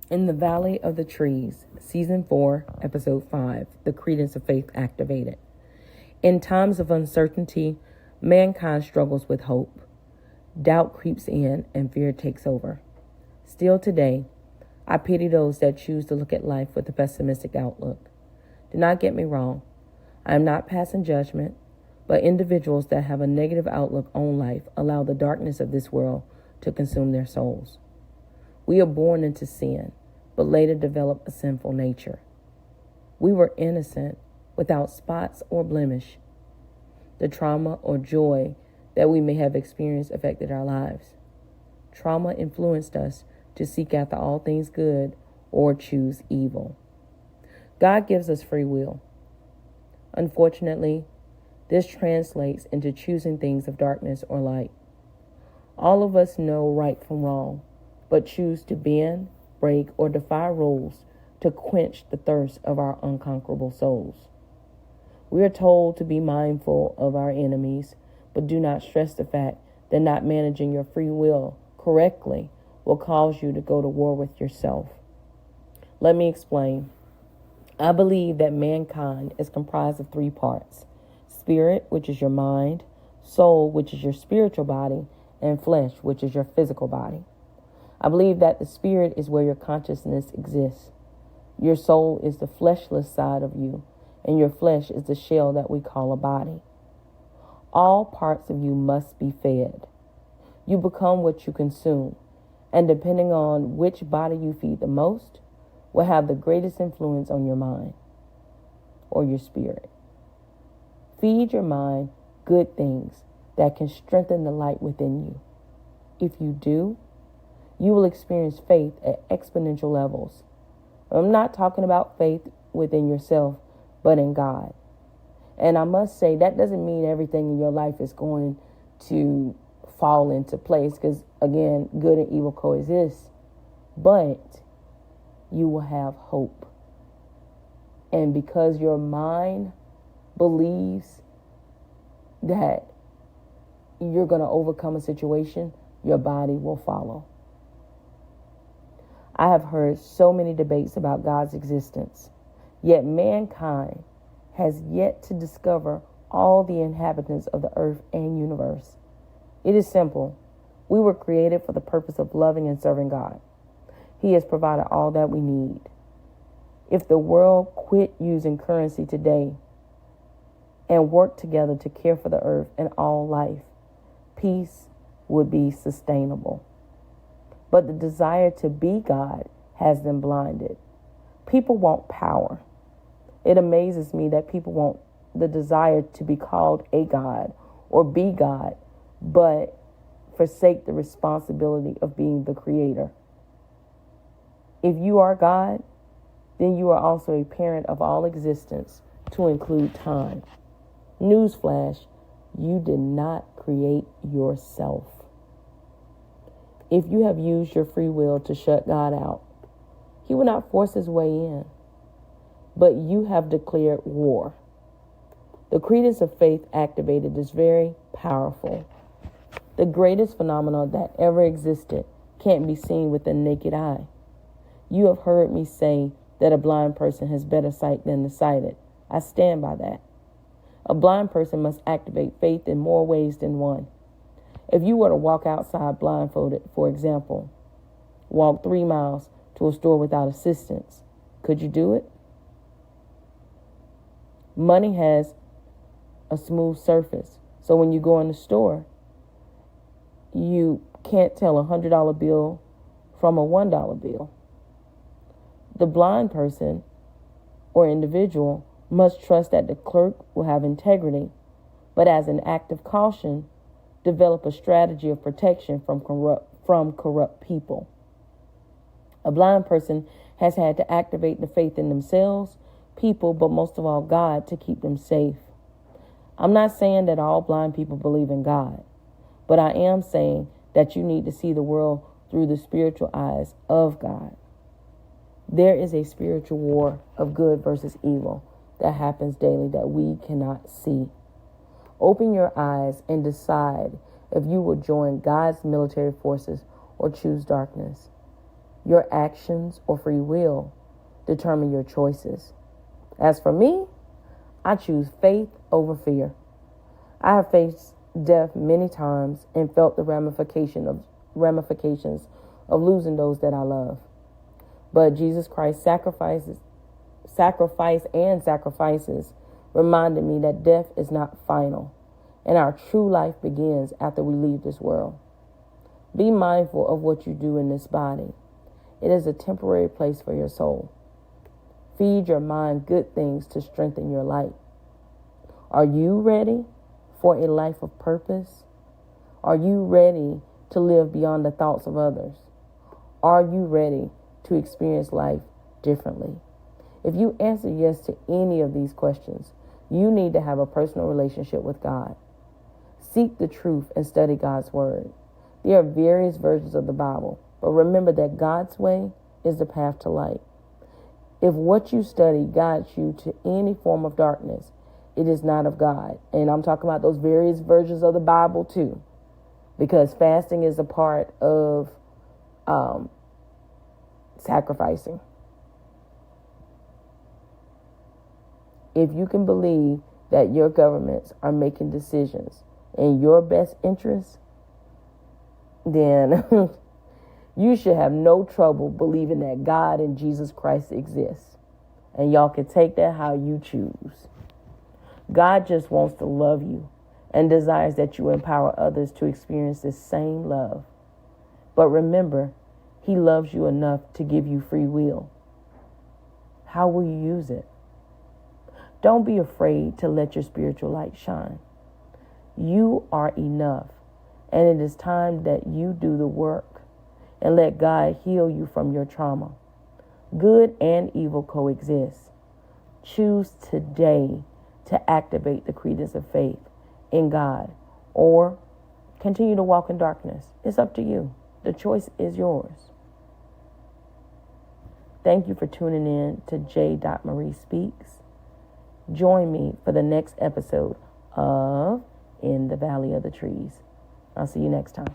In the Valley of the Trees, Season 4, Episode 5, The Credence of Faith Activated. In times of uncertainty, mankind struggles with hope. Doubt creeps in and fear takes over. Still today, I pity those that choose to look at life with a pessimistic outlook. Do not get me wrong. I am not passing judgment, but individuals that have a negative outlook on life allow the darkness of this world to consume their souls. We are born into sin, but later develop a sinful nature. We were innocent, without spots or blemish. The trauma or joy that we may have experienced affected our lives. Trauma influenced us to seek after all things good or choose evil. God gives us free will. Unfortunately, this translates into choosing things of darkness or light. All of us know right from wrong, but choose to bend, break, or defy rules to quench the thirst of our unconquerable souls. We are told to be mindful of our enemies, but do not stress the fact that not managing your free will correctly will cause you to go to war with yourself. Let me explain. I believe that mankind is comprised of three parts: spirit, which is your mind; soul, which is your spiritual body; and flesh, which is your physical body. I believe that the spirit is where your consciousness exists. Your soul is the fleshless side of you, and your flesh is the shell that we call a body. All parts of you must be fed. You become what you consume, and depending on which body you feed the most, will have the greatest influence on your mind or your spirit. Feed your mind good things that can strengthen the light within you. If you do, you will experience faith at exponential levels. I'm not talking about faith within yourself, but in God. And I must say, that doesn't mean everything in your life is going to fall into place, because, again, good and evil coexist. But you will have hope. And because your mind believes that you're going to overcome a situation, your body will follow. I have heard so many debates about God's existence, yet mankind has yet to discover all the inhabitants of the earth and universe. It is simple. We were created for the purpose of loving and serving God. He has provided all that we need. If the world quit using currency today and worked together to care for the earth and all life, peace would be sustainable. But the desire to be God has them blinded. People want power. It amazes me that people want the desire to be called a God or be God, but forsake the responsibility of being the creator. If you are God, then you are also a parent of all existence, to include time. Newsflash, you did not create yourself. If you have used your free will to shut God out, He will not force His way in, but you have declared war. The credence of faith activated is very powerful. The greatest phenomenon that ever existed can't be seen with the naked eye. You have heard me say that a blind person has better sight than the sighted. I stand by that. A blind person must activate faith in more ways than one. If you were to walk outside blindfolded, for example, walk 3 miles to a store without assistance, could you do it? Money has a smooth surface, so when you go in the store, you can't tell a $100 bill from a $1 bill. The blind person or individual must trust that the clerk will have integrity, but as an act of caution, develop a strategy of protection from corrupt people. A blind person has had to activate the faith in themselves, people, but most of all God, to keep them safe. I'm not saying that all blind people believe in God, but I am saying that you need to see the world through the spiritual eyes of God. There is a spiritual war of good versus evil that happens daily that we cannot see. Open your eyes and decide if you will join God's military forces or choose darkness. Your actions or free will determine your choices. As for me, I choose faith over fear. I have faced death many times and felt the ramifications of losing those that I love. But Jesus Christ's sacrifice reminded me that death is not final, and our true life begins after we leave this world. Be mindful of what you do in this body. It is a temporary place for your soul. Feed your mind good things to strengthen your light. Are you ready for a life of purpose? Are you ready to live beyond the thoughts of others? Are you ready to experience life differently? If you answer yes to any of these questions, you need to have a personal relationship with God. Seek the truth and study God's word. There are various versions of the Bible, but remember that God's way is the path to light. If what you study guides you to any form of darkness, it is not of God. And I'm talking about those various versions of the Bible too, because fasting is a part of sacrificing. If you can believe that your governments are making decisions in your best interest, then you should have no trouble believing that God and Jesus Christ exists. And y'all can take that how you choose. God just wants to love you and desires that you empower others to experience this same love. But remember, He loves you enough to give you free will. How will you use it? Don't be afraid to let your spiritual light shine. You are enough, and it is time that you do the work and let God heal you from your trauma. Good and evil coexist. Choose today to activate the credence of faith in God or continue to walk in darkness. It's up to you. The choice is yours. Thank you for tuning in to J. Marie Speaks. Join me for the next episode of In the Valley of the Trees. I'll see you next time.